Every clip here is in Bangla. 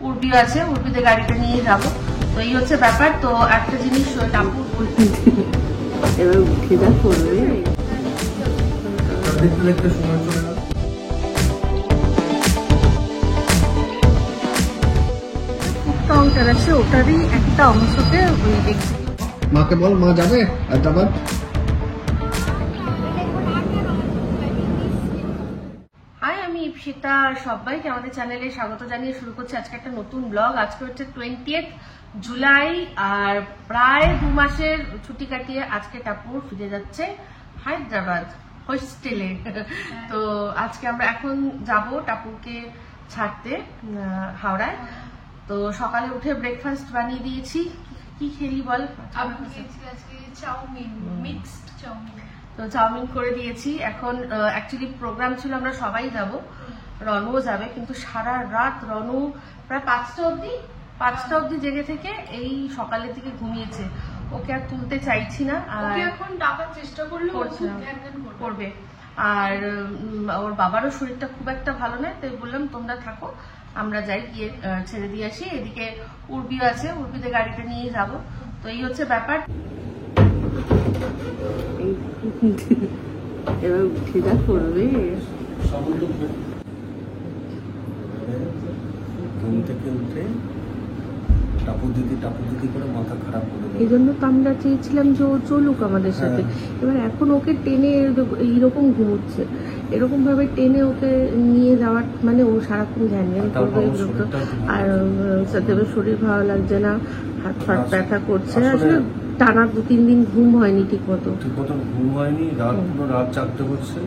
উর্বিও আছে, উর্বিতে গাড়িটা নিয়ে যাবো। তো এই হচ্ছে ব্যাপার। তো একটা জিনিস টাপু এবার উঠে যা করবে ওটার আছে, ওটারই একটা অংশকে দেখছি। মাকে বল, মা যাবে হায়দ্রাবাদ। হাই, আমি ইপসিতা। সবাইকে আমাদের চ্যানেলে স্বাগত জানিয়ে শুরু করছি আজকে একটা নতুন ব্লগ। আজকে হচ্ছে 20 জুলাই, আর প্রায় 2 মাসের ছুটি কাটিয়ে আজকে টাপুর ফিরে যাচ্ছে হায়দ্রাবাদ হোস্টেলে। তো আজকে আমরা এখন যাব টাপুরকে ছাড়তে হাওড়ায়। তো সকালে উঠে ব্রেকফাস্ট বানিয়ে দিয়েছি। কি খেলি বল? Chowmein, mixed chowmein. তো চাউমিন করে দিয়েছি। এখন অ্যাকচুয়ালি প্রোগ্রাম ছিল আমরা সবাই যাব, রনুও যাবে, কিন্তু সারা রাত রনু প্রায় 5টা অবধি জেগে থেকে এই সকালের দিকে ঘুমিয়েছে। ওকে আর তুলতে চাইছি না, আর এখন ডাকার চেষ্টা করলেও করবে। আর ওর বাবারও শরীরটা খুব একটা ভালো নয়, তাই বললাম তোমরা থাকো, আমরা যাই, গিয়ে ছেড়ে দিয়ে আসি। এদিকে উর্বিও আছে, উর্বিতে গাড়িটা নিয়ে যাব। তো এই হচ্ছে ব্যাপার। এবার উঠে যা করবে ঘুম থেকে উঠে টাপু দিদি করে মাথা খারাপ করে দেয়। এই জন্য তো আমরা চেয়েছিলাম যে ও চলুক আমাদের সাথে। এবার এখন ওকে টেনে এইরকম ঘুমোচ্ছে, এরকম ভাবে টেনে ওকে নিয়ে যাওয়ার মানে ও সারাক্ষণ ধ্যান করবে। আর সত্যি শরীর ভালো লাগছে না, হাত ফাত ব্যথা করছে। আসলে টানা 2-3 দিন ঘুম হয়নি ঠিক মতো ঘুম হয়নি, পুরো রাত জাগতে হচ্ছে।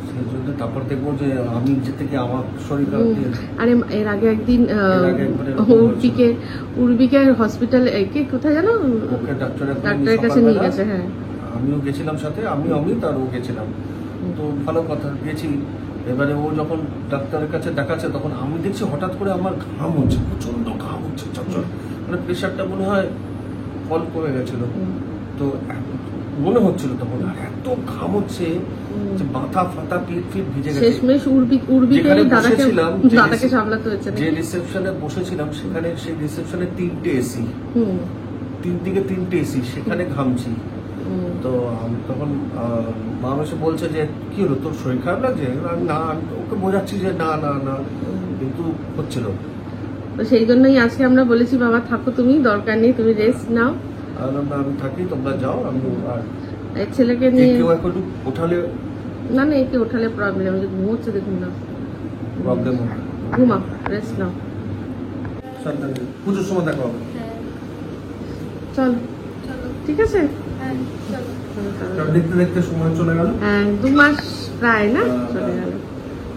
সেই জন্য তারপর দেখবো যে আমি যে থেকে আমার শরীর আরে এর আগে একদিন উর্বিকে হসপিটালে কোথায় জানো ডাক্তারের কাছে নিয়ে গেছে। হ্যাঁ, আমিও গেছিলাম সাথে, আমি অমিত আর ও গেছিলাম। তো ভালো কথা, গেছি। এবারে ও যখন ডাক্তারের কাছে দেখাচ্ছে তখন আমি দেখছি হঠাৎ করে আমার ঘাম হচ্ছে, প্রচন্ড ঘাম হচ্ছে, চটচট, মানে প্রেশারটা মনে হয় ফল কমে গেছিল। তো মনে হচ্ছিল তখন আর এত ঘাম হচ্ছে যে মাথা ফাতা পিঠ ভিজে গেছে। শেষমেশ উর্বিকে দাদাকে সামলাতে হয়েছে। যে রিসেপশনে বসেছিলাম সেখানে, সেই রিসেপশনে 3টে এসি, 3 দিকে 3টে এসি, সেখানে ঘামছি। তো তখন মা এসে বলছে যে কি হলো, তোর শরীর খারাপ লাগছে? না, ওকে বোঝাচ্ছি যে না না না, কিন্তু হচ্ছিল। তো সেই জন্যই আজকে আমরা বলেছি বাবা থাকো, তুমি দরকার নেই, তুমি রেস্ট নাও। আমি থাকি, তোমরা যাও। আমি আর ছেলেকে নিয়ে কেউ একটু ওঠালে না, একে ওঠালে প্রবলেম, ঘুমোচ্ছে দেখুন না, প্রবলেম ঘুমাও, রেস্ট নাও। পুজোর সময় দেখা হবে। চলো ঠিক আছে। দেখতে দেখতে সময় চলে গেল। হ্যাঁ, 2 মাস প্রায় না চলে গেল।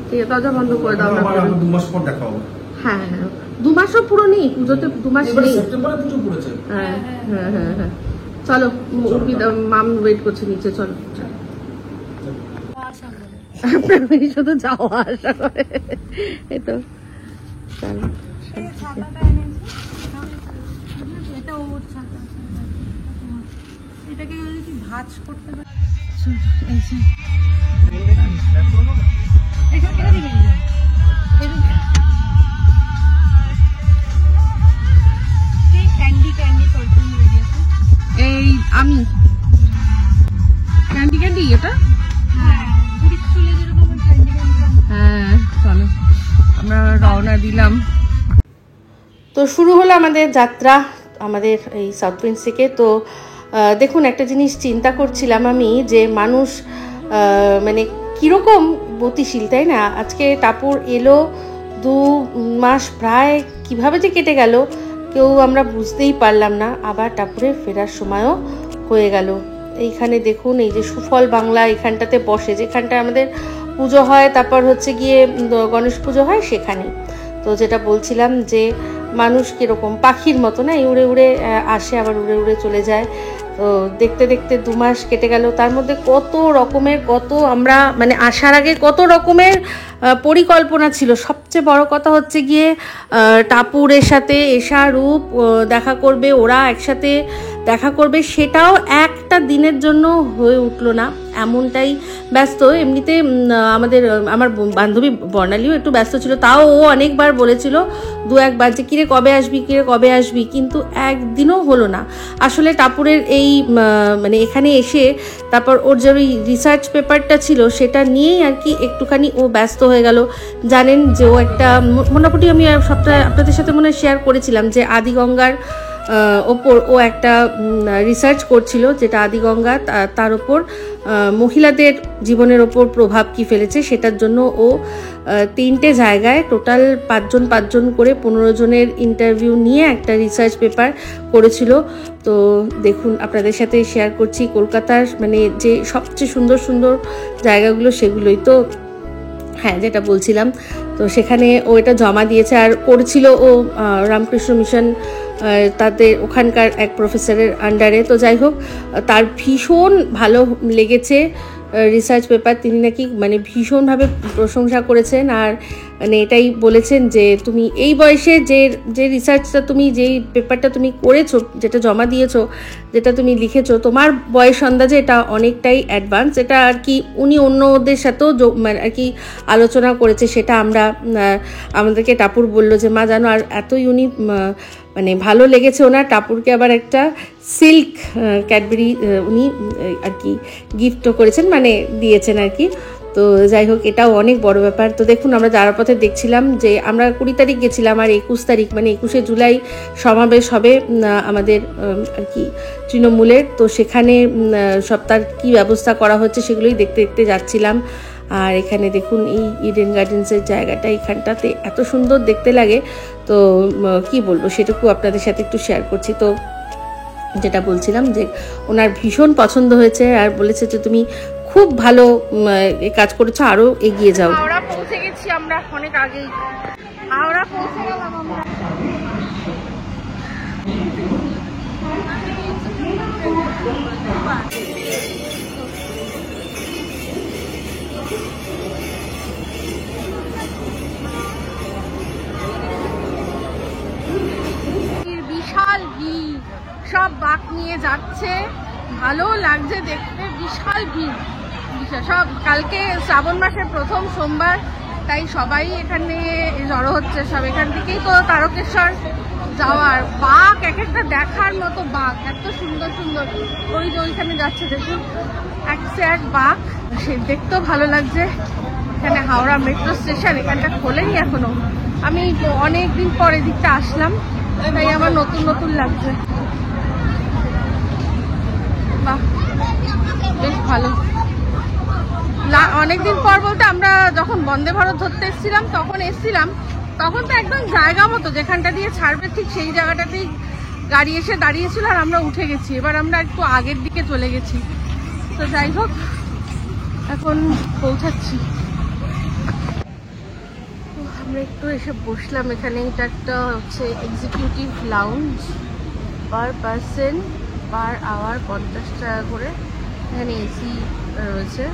ঠিক আছে, দরজা বন্ধ করে দাও। 2 মাস পর দেখা হবে। হ্যাঁ হ্যাঁ, 2 মাসও পুরো নেই, পুজোতে 2 মাস নেই। সেপ্টেম্বরে পুজো পড়েছে। হ্যাঁ হ্যাঁ হ্যাঁ হ্যাঁ, চলো, মাম ওয়েট করছে নিচে, চলো। শুধু যাওয়া আসা করে, এই তো। চলো, এটাকে যদি ভাজ করতে পারি। এই আমি ক্যান্ডি এটা। হ্যাঁ, চলো আমরা রওনা দিলাম। তো শুরু হলো আমাদের যাত্রা, আমাদের এই সাউথ প্রিন্স থেকে। তো দেখুন, একটা জিনিস চিন্তা করছিলাম আমি, যে মানুষ মানে কীরকম গতিশীল, তাই না? আজকে টাপুর এলো, 2 মাস প্রায় কিভাবে যে কেটে গেল কেউ আমরা বুঝতেই পারলাম না। আবার টাপুরে ফেরার সময়ও হয়ে গেল। এইখানে দেখুন, এই যে সুফল বাংলা, এখানটাতে বসে, যেখানটায় আমাদের পুজো হয়, তারপর হচ্ছে গিয়ে গণেশ পুজো হয় সেখানে। তো যেটা বলছিলাম যে মানুষ কীরকম পাখির মতো না, উড়ে উড়ে আসে আবার উড়ে উড়ে চলে যায়। তো দেখতে দেখতে 2 মাস কেটে গেল। তার মধ্যে কত রকমের, আমরা মানে আসার আগে কত রকমের পরিকল্পনা ছিল। সবচেয়ে বড় কথা হচ্ছে গিয়ে টাপুরের সাথে এশা, রূপ দেখা করবে, ওরা একসাথে দেখা করবে, সেটাও একটা দিনের জন্য হয়ে উঠলো না, এমনটাই ব্যস্ত। এমনিতে আমার বান্ধবী বর্ণালীও একটু ব্যস্ত ছিল, তাও ও অনেকবার বলেছিল দু একবার যে কিরে কবে আসবি, কিন্তু একদিনও হলো না। আসলে টাপুরের এই মানে এখানে এসে তারপর ওর যে ওই রিসার্চ পেপারটা ছিল সেটা নিয়েই আর কি একটুখানি ও ব্যস্ত হয়ে গেল। জানেন যে ও একটা মোটামুটি আমি সবটা আপনাদের সাথে মনে হয় শেয়ার করেছিলাম যে আদিগঙ্গার ওপর ও একটা রিসার্চ করছিল, যেটা আদিগঙ্গা তার ওপর মহিলাদের জীবনের ওপর প্রভাব কি ফেলেছে সেটার জন্য ও 3টে জায়গায় টোটাল 5 জন করে 15 জনের ইন্টারভিউ নিয়ে একটা রিসার্চ পেপার করেছিল। তো দেখুন আপনাদের সাথে শেয়ার করছি কলকাতার মানে যে সবচেয়ে সুন্দর সুন্দর জায়গাগুলো সেগুলোই। তো হ্যাঁ, যেটা বলছিলাম, তো সেখানে ও এটা জমা দিয়েছে আর করেছিল ও রামকৃষ্ণ মিশন তাদের ওখানকার এক প্রফেসরের আন্ডারে। তো যাই হোক, তার ভীষণ ভালো লেগেছে রিসার্চ পেপার, তিনি নাকি মানে ভীষণভাবে প্রশংসা করেছেন আর মানে এটাই বলেছেন যে তুমি এই বয়সে যে রিসার্চটা তুমি যেই পেপারটা তুমি করেছো, যেটা জমা দিয়েছো, যেটা তুমি লিখেছো, তোমার বয়স আন্দাজে এটা অনেকটাই অ্যাডভান্স। এটা আর কি উনি অন্যদের সাথেও মানে আর কি আলোচনা করেছে, সেটা আমাদেরকে টাপুর বললো যে মা জানো, আর এতই উনি মানে ভালো লেগেছে ওনার। টাপুরকে আবার একটা সিল্ক ক্যাডবেরি উনি আর কি গিফটও করেছেন, মানে দিয়েছেন আর কি। তো যাই হোক, এটাও অনেক বড় ব্যাপার। তো দেখুন, আমরা যাওয়ার পথে দেখছিলাম যে আমরা 20 তারিখ গেছিলাম আর 21 তারিখ মানে 21শে জুলাই সমাবেশ হবে আমাদের আর কি তৃণমূলের। তো সেখানে সব তার কী ব্যবস্থা করা হচ্ছে সেগুলোই দেখতে দেখতে যাচ্ছিলাম। আর এখানে দেখুন এই ইডেন গার্ডেন্সের জায়গাটা, এখানটাতে এত সুন্দর দেখতে লাগে, তো কি বলবো সেটুকু আপনাদের সাথে একটু শেয়ার করছি। তো যেটা বলছিলাম যে ওনার ভীষণ পছন্দ হয়েছে আর বলেছে যে তুমি খুব ভালো কাজ করেছো, আরো এগিয়ে যাও। হাওড়া পৌঁছে গেছি আমরা অনেক আগেই, হাওড়া পৌঁছে গেলাম আমরা। বিশাল ভিড়, সব বাঁক নিয়ে যাচ্ছে, ভালো লাগছে দেখতে, বিশাল ভিড়। সব কালকে শ্রাবণ মাসের প্রথম সোমবার, তাই সবাই এখানে জড়ো হচ্ছে। সব এখান থেকেই তো তারকেশ্বর যাওয়ার। বাঘ এক একটা দেখার মতো বাঘ, এত সুন্দর সুন্দর। ওই যে ওইখানে যাচ্ছে দেখুন, এক বাঘ, সে দেখতেও ভালো লাগছে। এখানে হাওড়া মেট্রো স্টেশন, এখানটা খোলেনি এখনো। আমি অনেকদিন পরে দিকটা আসলাম, তাই আমার নতুন নতুন লাগছে। বাহ, বেশ ভালো। অনেকদিন পর বলতে আমরা যখন বন্দে ভারত ধরতে এসেছিলাম তখন তো একদম জায়গা মতো যেখানটা দিয়ে ছাড়বে ঠিক সেই জায়গাটাতেই গাড়ি এসে দাঁড়িয়েছিল আর আমরা উঠে গেছি। এবার আমরা একটু আগের দিকে চলে গেছি। তো যাই হোক, এখন পৌঁছাচ্ছি। আমরা একটু এসে বসলাম এখানে। এটা একটা হচ্ছে executive lounge, per person per hour 50 টাকা করে। এখানে এসি রয়েছে।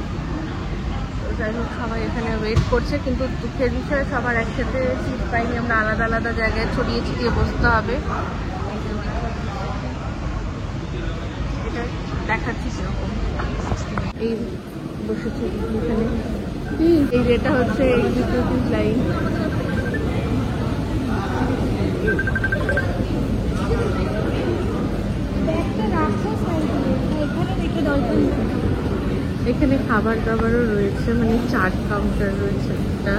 যাই হোক, সবাই এখানে ওয়েট করছে, কিন্তু দুঃখের বিষয়ে সবার একসাথে সিট পাইনি। আমরা আলাদা আলাদা জায়গায় ছড়িয়ে ছিটিয়ে বসতে হবে। এটা দেখাচ্ছি সেরকম। এই বসেছি এখানে। এই যেটা হচ্ছে এক্সিকিউটিভ লাইন। এখানে খাবার দাবারও রয়েছে, মানে চাট কাউন্টার রয়েছে, একটা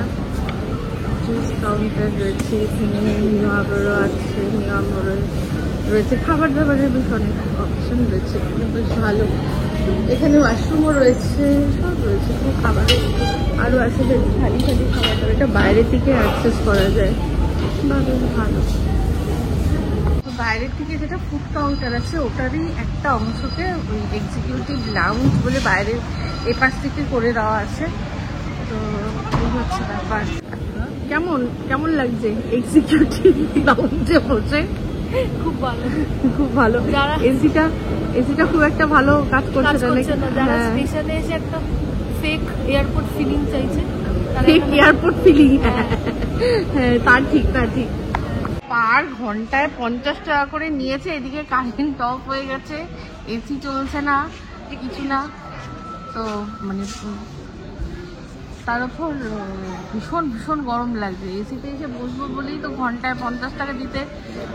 জুস কাউন্টার রয়েছে, এখানে নিয়মও আছে, নিয়মও রয়েছে। খাবার দাবারের বেশ অনেক অপশন রয়েছে, বেশ ভালো। এখানে ওয়াশরুমও রয়েছে, সব রয়েছে। খুব খাবারের আরও আছে, বেশ খালি খালি খাবার দাবার। এটা বাইরের দিকে অ্যাক্সেস করা যায়, বা বেশ ভালো। বাইরের দিকে যেটা ফুড কাউন্টার আছে ওটারই একটা অংশকে ওই এক্সিকিউটিভ লাউঞ্জ বলে বাইরের এপাশ থেকে করে দেওয়া আছে। তো এই হচ্ছে ব্যাপার। কেমন লাগছে এক্সিকিউটিভ লাউঞ্জে বসে? খুব ভালো, খুব ভালো। এসিটা খুব একটা ভালো কাজ করছে না। যারা স্টেশনে এসে একটা ফেক এয়ারপোর্ট ফিলিং চাইছে, ফেক এয়ারপোর্ট ফিলিং, হ্যাঁ তা ঠিক। পার ঘন্টায় 50 টাকা করে নিয়েছে। এদিকে কারেন্ট অফ হয়ে গেছে, এসি চলছে না, কিছু না। তো মানে তার উপর ভীষণ ভীষণ গরম লাগছে। এসিতে এসে বসবো বলেই তো ঘন্টায় 50 টাকা দিতে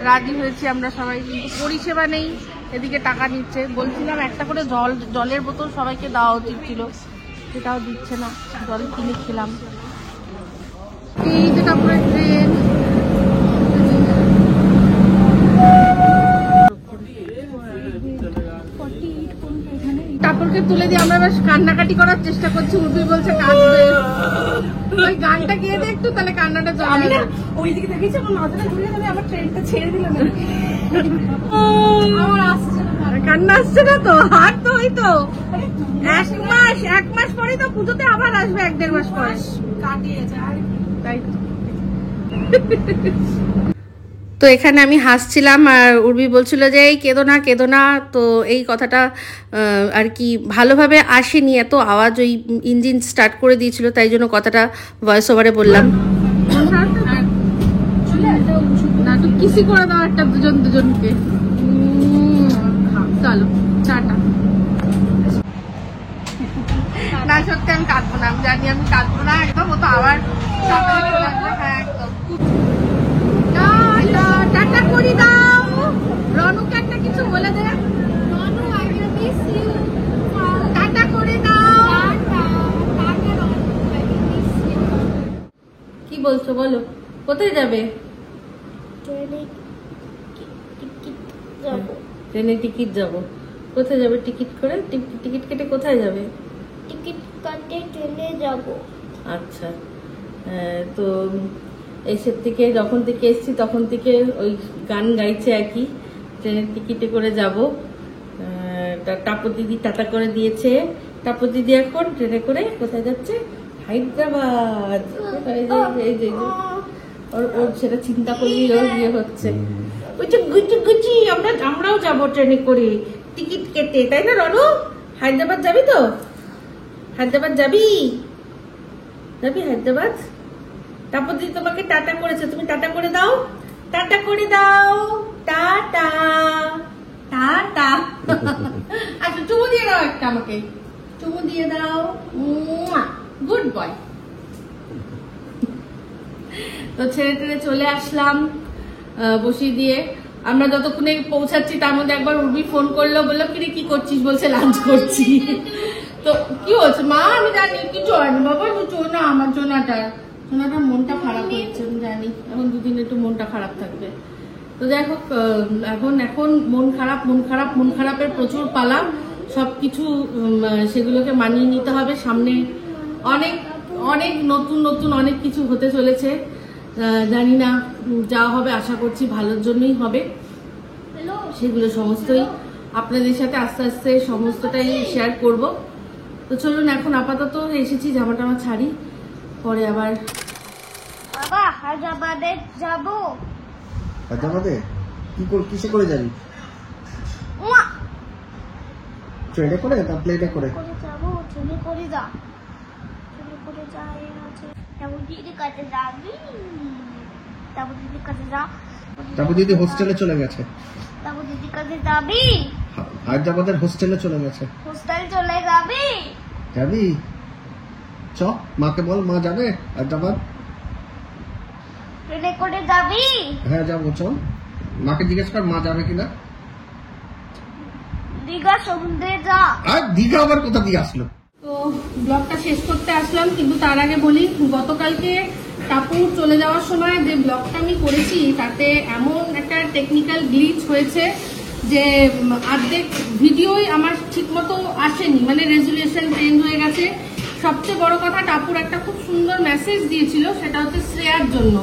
রাজি হয়েছি আমরা সবাই, কিন্তু পরিষেবা নেই। এদিকে টাকা নিচ্ছে। বলছিলাম একটা করে জলের বোতল সবাইকে দেওয়া উচিত ছিল, সেটাও দিচ্ছে না। জল কিনে খেলাম। এই যে তারপরে ট্রেন, কাপড়কে তুলে দিয়ে আমরা বেশ কান্নাকাটি করার চেষ্টা করছি। উর্বি বলছে কাঁদবে, ওই গানটা গিয়ে দে একটু, তাহলে কান্নাটা জমে না। ওইদিকে দেখেছি আমার নজরে ঘুরিয়ে যাবে, আমার ট্রেনটা ছেড়ে দিল না। আমার আসছে না, কান্না আসছে না তো? আর তো ওই তো এক মাস পরে তো পুজোতে আবার আসবে, 1-1.5 মাস পরে কাটিয়ে যায়। তাই তো এখানে আমি হাসছিলাম আর উর্বি বলছিল যে এই কেঁদো না। তো এই কথাটা আর কি ভালোভাবে আসেনি, এত আওয়াজ, ওই ইঞ্জিন স্টার্ট করে দিয়েছিল, তাই জন্য কথাটা ভয়েস ওভারে বললাম। না তো কিসি করে দাও একটা দুজনকে। চলো টাটা। না সত্যি আমি কাঁদবো না, আমি জানি আমি কাঁদবো না একদম। ও তো আবার হ্যাঁ একদম। টাটা করে দাও। রনুকে একটা কিছু বলে দে। টাটা করে দাও। কি বলছো বলো, কোথায় যাবে? ট্রেনে টিকিট যাবো। কোথায় যাবে টিকিট করে? টিকিট কেটে কোথায় যাবে? টিকিট কাটে ট্রেনে যাব। আচ্ছা, তো এসের থেকে যখন থেকে এসছি তখন থেকে ওই গান গাইছে আর কি। ট্রেনের টিকিটে করে যাব। টাপু দিদি টাটা করে দিয়েছে। টাপু দিদি এখন ট্রেনে করে কোথায় যাচ্ছে? হায়দ্রাবাদ। এই যে ওর সেটা চিন্তা করলেই ওর ইয়ে হচ্ছে। ওই যে গুচি আমরাও যাবো ট্রেনে করে টিকিট কেটে, তাই না রনু? হায়দ্রাবাদ যাবি তো? হায়দ্রাবাদ যাবি হায়দ্রাবাদ? তারপর দিদি তোমাকে টাটা করেছে, তুমি টাটা করে দাও। টাটা করে দাও। Tata tata. আচ্ছা চুমু দিয়ে দাও একটা, আমাকে চুমু দিয়ে দাও। Good boy. তো ছেড়ে চলে আসলাম বসিয়ে দিয়ে। আমরা যতক্ষণে পৌঁছাচ্ছি তার মধ্যে একবার উর্বি ফোন করলো, বললো কিরে কি করছিস? বলছে লাঞ্চ করছি। তো কি হচ্ছে মা? আমি জানি কিছু হয় না বাবা, না আমার সোনাটার মনটা খারাপ হচ্ছে, আমি জানি এখন দুদিন একটু মনটা খারাপ থাকবে। তো যাই হোক, এখন মন খারাপের প্রচুর পালা। সবকিছু সেগুলোকে মানিয়ে নিতে হবে। সামনে অনেক অনেক নতুন অনেক কিছু হতে চলেছে। জানি না যা হবে, আশা করছি ভালোর জন্যই হবে। সেগুলো সমস্তই আপনাদের সাথে আস্তে আস্তে সমস্তটাই শেয়ার করব। তো চলুন এখন আপাতত এসেছি, জামাটা আমার ছাড়ি, পরে আবার। বাবা হায়দ্রাবাদে যাব। হায়দ্রাবাদে কিসে করে যাবি? ট্রেনে করে না প্লেনে করে? যাবো ট্রেনে করে যা। ট্রেনে করে যাই আছে। তারপর দিদি কাছে যাবি। তারপর দিদি কাছে যা। তারপর দিদি হোস্টেলে চলে গেছে। তারপর দিদি কাছে যাবি। হায়দ্রাবাদের হোস্টেলে চলে গেছে। হোস্টেল চলে যাবি। যাবি? চ মাকে বল, মা যাবে হায়দ্রাবাদ। ট্রেনে করে যাবি? হ্যাঁ যাবো, চল মাকে জিজ্ঞেস কর মা যাবে কিনা। দীঘা সমুদ্রে যা। আর দীঘা আবার কোথা দিয়ে আসলো? তো ব্লগটা শেষ করতে আসলাম, কিন্তু তার আগে বলি গতকালকে টাপুর চলে যাওয়ার সময় যে ব্লগটা আমি করেছি তাতে এমন একটা টেকনিক্যাল গ্লিচ হয়েছে যে অর্ধেক ভিডিওই আমার ঠিক মতো আসেনি, মানে রেজুলেশন চেঞ্জ হয়ে গেছে। সবচেয়ে বড় কথা, টাপুর একটা খুব সুন্দর মেসেজ দিয়েছিল, সেটা হচ্ছে শ্রেয়ার জন্য।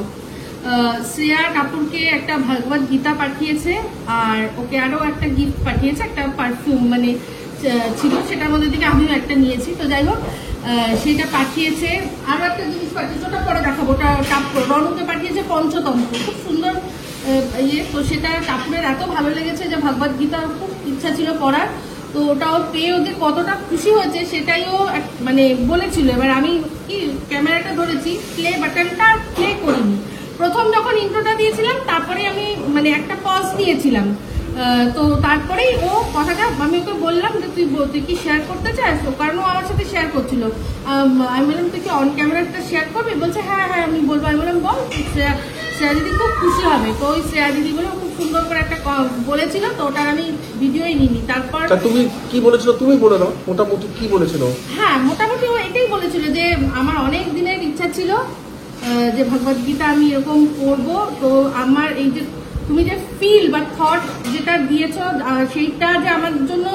শ্রেয়া টাপুরকে একটা ভগবত গীতা পাঠিয়েছে, আর ওকে আরো একটা গিফট পাঠিয়েছে, একটা পারফিউম মানে ছিল, সেটার মধ্যে থেকে আমিও একটা নিয়েছি। তো যাই হোক, সেটা পাঠিয়েছে। আরো একটা জিনিস পাঠিয়েছে, ওটা পরে দেখাবো। ওটা রনুকে পাঠিয়েছে পঞ্চতন্ত্র, খুব সুন্দর ইয়ে। তো সেটা টাপুরের এত ভালো লেগেছে যে ভগবত গীতা খুব ইচ্ছা ছিল পড়ার। তো ওটাও পেয়ে ওকে কতটা খুশি হয়েছে সেটাইও মানে বলেছিল। এবার আমি কি ক্যামেরাটা ধরেছি, প্লে বাটনটা প্লে করিনি, প্রথম যখন ইন্ট্রোটা দিয়েছিলাম তারপরে আমি মানে একটা পজ নিয়েছিলাম, তো তারপরেই ও কথাটা আমি ওকে বললাম যে তুই কি শেয়ার করতে চাস, তো কারণ ও আমার সাথে শেয়ার করছিল। আমি বললাম তুই কি অন ক্যামেরাটা শেয়ার করবি, বলছে হ্যাঁ হ্যাঁ আমি বলবো। আমি বললাম বল, শ্রেয়া দিদি খুব খুশি হবে। তো ওই শ্রেয়া দিদি বলে খুব সুন্দর করে একটা বলেছিল, তো ওটার আমি ভিডিওই নিইনি। তারপর তুমি কি বলেছিল তুমি বলে দাও, মোটামুটি কি বলেছিল? হ্যাঁ মোটামুটি ও এটাই বলেছিল যে আমার অনেক দিনের ইচ্ছা ছিল যে ভগবদ গীতা আমি এরকম পড়বো, তো আমার এই যে তুমি যে ফিল বা থট যেটা দিয়েছো সেইটা যে আমার জন্য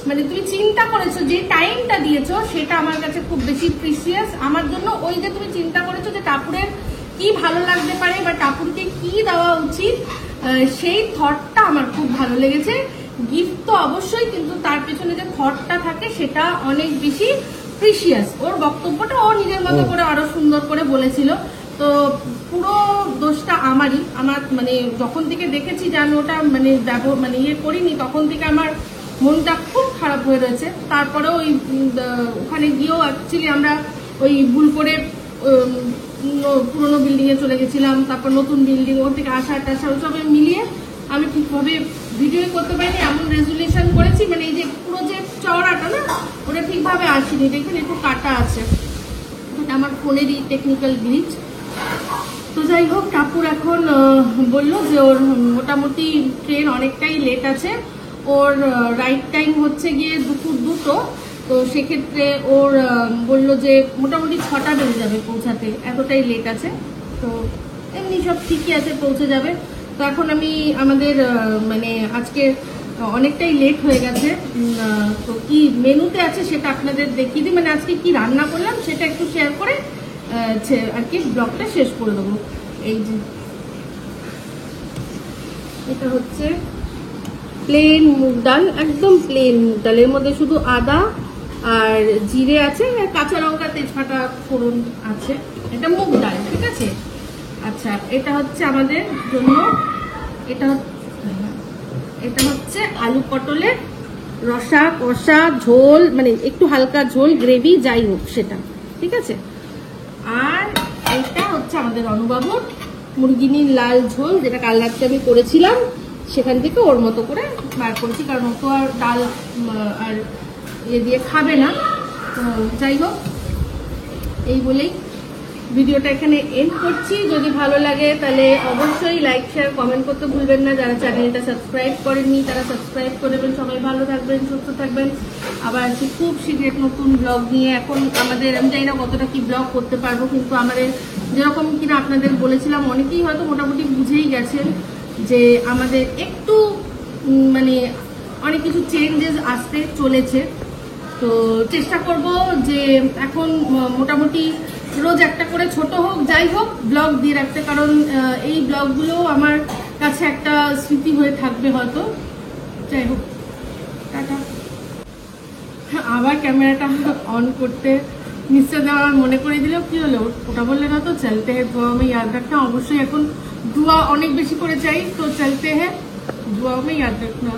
মানে তুমি চিন্তা করেছো, যে টাইমটা দিয়েছো সেটা আমার কাছে খুব বেশি প্রিসিয়াস আমার জন্য। ওই যে তুমি চিন্তা করেছো যে টাপুরের কি ভালো লাগতে পারে বা টাপুরকে কি দেওয়া উচিত, সেই থটটা আমার খুব ভালো লেগেছে। গিফট তো অবশ্যই, কিন্তু তার পেছনে যে থটটা থাকে সেটা অনেক বেশি প্রিসিয়াস। ওর বক্তব্যটা ও নিজের মতো করে আরো সুন্দর করে বলেছিল, তো পুরো দোষটা আমারই। আমার মানে যখন থেকে দেখেছি যে আমি ওটা মানে ইয়ে করিনি, তখন থেকে আমার মনটা খুব খারাপ হয়ে রয়েছে। তারপরে ওই ওখানে গিয়েও অ্যাকচুয়ালি আমরা ওই ভুল করে পুরোনো বিল্ডিং এ চলে গেছিলাম, তারপর নতুন বিল্ডিং, ওর থেকে আসা টাসা ওসব মিলিয়ে আমি ঠিকভাবে ভিডিও করতে পারিনি। এমন রেজুলেশন করেছি মানে এই যে পুরো যে চওড়াটা না ওটা ঠিকভাবে আসেনি, দেখুন একটু কাটা আছে, আমার ফোনেরই টেকনিক্যাল গ্লিচ। তো যাই হোক, টাপুর এখন বললো যে ওর মোটামুটি ট্রেন অনেকটাই লেট আছে, ওর রাইট টাইম হচ্ছে গিয়ে দুপুর 2টো, তো সেক্ষেত্রে ওর বললো যে মোটামুটি 6টা বেজে যাবে পৌঁছাতে, এতটাই লেট আছে। তো এমনি সব ঠিকই আছে, পৌঁছে যাবে। তো এখন আমি আমাদের মানে আজকে অনেকটাই লেট হয়ে গেছে, তো কি মেনুতে আছে সেটা আপনাদের দেখিয়ে দিই, মানে আজকে কি রান্না করলাম সেটা একটু শেয়ার করে আর কি ব্লগটা শেষ করে দেবো। এই যে এটা হচ্ছে প্লেন মুগ ডাল, একদম প্লেন মুগ ডাল, এর মধ্যে শুধু আদা আর জিরে আছে, কাঁচা লঙ্কা তেজপাতা ফোড়ন আছে, এটা মুগ ডাল, ঠিক আছে। আচ্ছা, এটা হচ্ছে আমাদের জন্য, এটা হচ্ছে আলু পটলের রসা কষা ঝোল, মানে একটু হালকা ঝোল গ্রেভি যাই হোক সেটা, ঠিক আছে। আর এটা হচ্ছে আমাদের অনুবাবুর মুরগিনির লাল ঝোল, যেটা কাল রাত্রে আমি করেছিলাম, সেখান থেকে ওর মতো করে বার করেছি, কারণ ও তো আর ডাল আর ইয়ে দিয়ে খাবে না। তো যাই হোক, এই বলেই ভিডিওটা এখানে এন্ড করছি। যদি ভালো লাগে তাহলে অবশ্যই লাইক শেয়ার কমেন্ট করতে ভুলবেন না। যারা চ্যানেলটা সাবস্ক্রাইব করেননি তারা সাবস্ক্রাইব করে দেবেন। সবাই ভালো থাকবেন, সুস্থ থাকবেন। আবার আসছি খুব শীঘ্র নতুন ব্লগ নিয়ে। এখন আমাদের আমি জানি না কতটা কি ব্লগ করতে পারবো, কিন্তু আমাদের যেরকম কিনা আপনাদের বলেছিলাম, অনেকেই হয়তো মোটামুটি বুঝেই গেছেন যে আমাদের একটু মানে অনেক কিছু চেঞ্জেস আসতে চলেছে। তো চেষ্টা করব যে এখন মোটামুটি রোজ একটা করে ছোট হোক যাই হোক ব্লগ দিয়ে রাখতে, কারণ এই ব্লগগুলো আমার কাছে একটা স্মৃতি হয়ে থাকবে হয়তো। যাই হোক, টাটা। আবার ক্যামেরাটা অন করতে নিশ্চয় দেওয়ার মনে করে দিলেও কি হলো, ওটা বললে না তো চলতে হ্যাঁ দুয়া में याद रखना। অবশ্যই এখন দুয়া অনেক বেশি করে চাই, তো চলতে হ্যাঁ দুয়া में याद रखना।